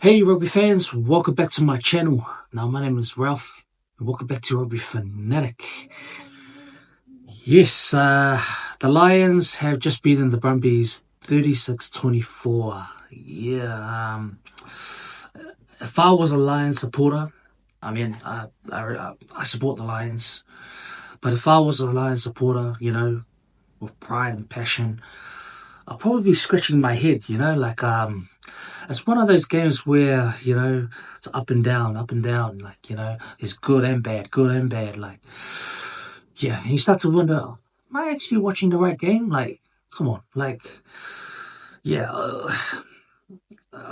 Hey Rugby fans, welcome back to my channel. Now my name is Ralph and welcome back to Rugby Fanatic. Yes, the Lions have just beaten the Brumbies 36-24. Yeah, if I was a Lions supporter, I support the Lions, but if I was a Lions supporter, with pride and passion, I'll probably be scratching my head, it's one of those games where, it's up and down, there's good and bad, and you start to wonder, am I actually watching the right game? Come on, yeah,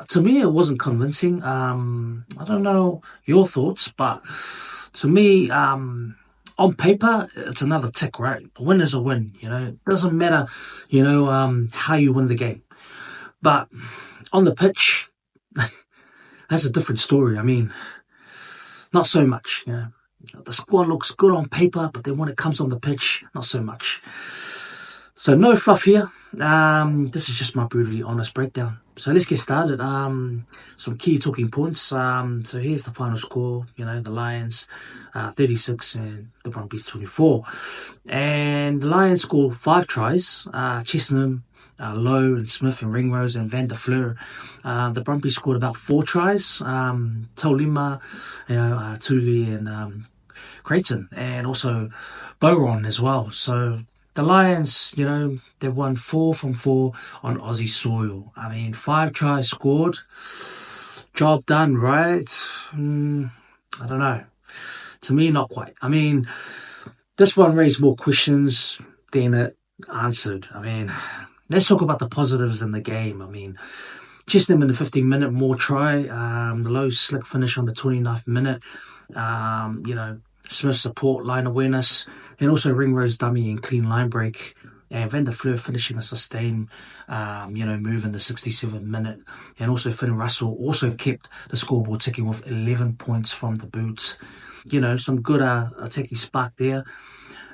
to me, it wasn't convincing. I don't know your thoughts, but to me, on paper, it's another tick, right? A win is a win, it doesn't matter, how you win the game. But on the pitch, that's a different story. Not so much, The squad looks good on paper, but then when it comes on the pitch, not so much. So no fluff here. This is just my brutally honest breakdown. So let's get started. Some key talking points. So here's the final score. The Lions 36 and the Brumbies 24. And the Lions scored 5 tries. Chesnam, Lowe and Smith and Ringrose and Van der Fleur. The Brumbies scored about 4 tries. Taulima, Tuli and Creighton, and also Boron as well. So the Lions, they've won 4 from 4 on Aussie soil. 5 tries scored. Job done, right? I don't know. To me, not quite. This one raised more questions than it answered. Let's talk about the positives in the game. Chesnam in the 15-minute more try. The low slick finish on the 29th minute. Smith's support, line awareness, and also Ringrose dummy and clean line break. And Van der Fleur finishing a sustained, move in the 67th minute. And also Finn Russell also kept the scoreboard ticking with 11 points from the boots. Some good attacking spark there.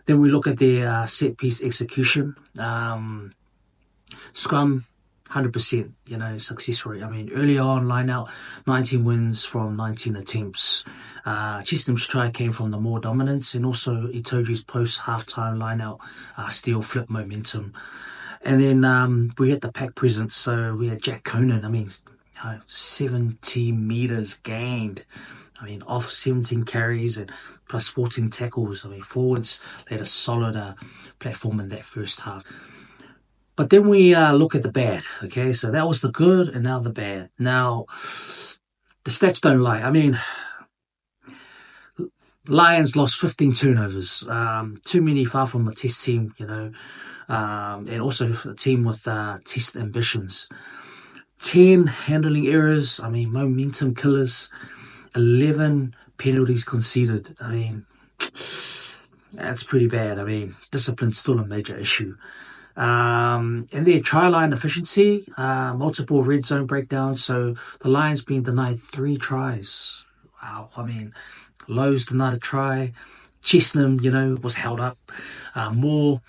Then we look at their set-piece execution. Scrum, 100%, success rate. Early on, line out, 19 wins from 19 attempts. Chesnam's try came from the more dominance, and also Itoji's post-halftime line out, steal flip momentum. And then we had the pack presence, so we had Jack Conan, 70 metres gained. Off 17 carries and plus 14 tackles. Forwards, they had a solid platform in that first half. But then we look at the bad, okay? So that was the good and now the bad. Now, the stats don't lie. Lions lost 15 turnovers. Too many far from the test team, and also a team with test ambitions. 10 handling errors, momentum killers. 11 penalties conceded. That's pretty bad. Discipline's still a major issue. And their try line efficiency, multiple red zone breakdowns. So the Lions being denied 3 tries. Wow. Lowe's denied a try. Chesnam, was held up. Moore,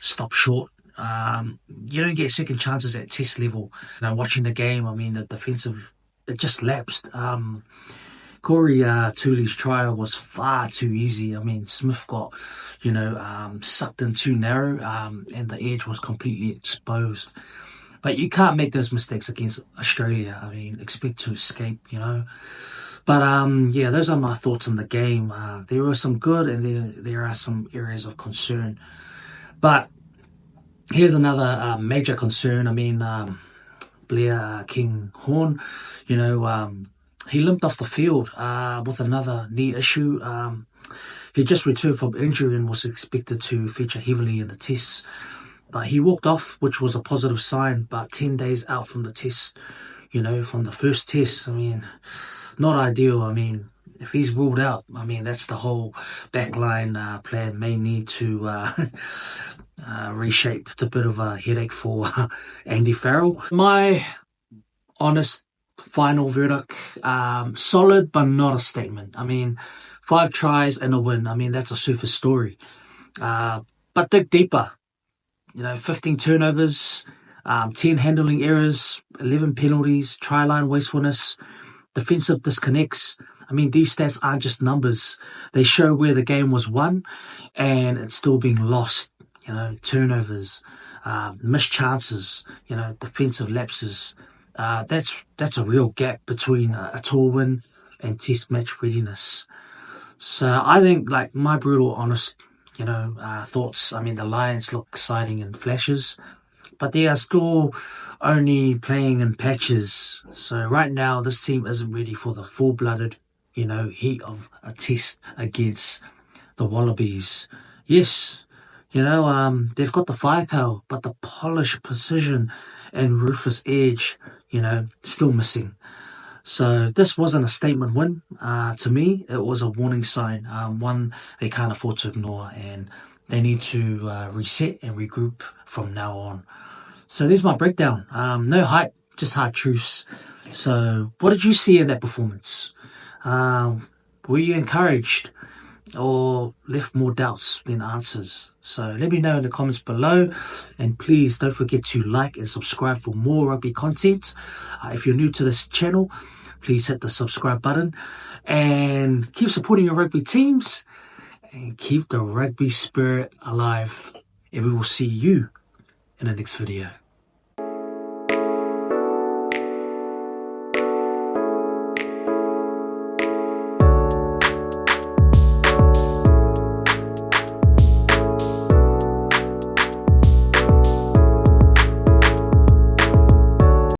stopped short. You don't get second chances at test level. Watching the game, the defensive, it just lapsed. Corey Tuli's try was far too easy. Smith got, sucked in too narrow, and the edge was completely exposed. But you can't make those mistakes against Australia. Expect to escape, But, those are my thoughts on the game. There are some good and there are some areas of concern. But here's another major concern. Blair Kinghorn, he limped off the field with another knee issue. He just returned from injury and was expected to feature heavily in the tests. But he walked off, which was a positive sign, but 10 days out from the test, from the first test, not ideal. If he's ruled out, that's the whole backline plan may need to reshape. It's a bit of a headache for Andy Farrell. My honest final verdict, solid but not a statement. 5 tries and a win. That's a surface story. But dig deeper. 15 turnovers, 10 handling errors, 11 penalties, try line wastefulness, defensive disconnects. I mean, these stats aren't just numbers. They show where the game was won and it's still being lost. You know, turnovers, missed chances, you know, defensive lapses. That's a real gap between a tour win and test match readiness. So I think, like, my brutal, honest, thoughts. I mean, the Lions look exciting in flashes, but they are still only playing in patches. So right now, this team isn't ready for the full-blooded, heat of a test against the Wallabies. Yes, they've got the firepower, but the polished precision and ruthless edge, still missing. So this wasn't a statement win. To me, it was a warning sign, one they can't afford to ignore, and they need to reset and regroup from now on. So there's my breakdown. No hype, just hard truths. So what did you see in that performance? Were you encouraged or left more doubts than answers? So let me know in the comments below, and please don't forget to like and subscribe for more rugby content. If you're new to this channel, please hit the subscribe button and keep supporting your rugby teams and keep the rugby spirit alive. And we will see you in the next video.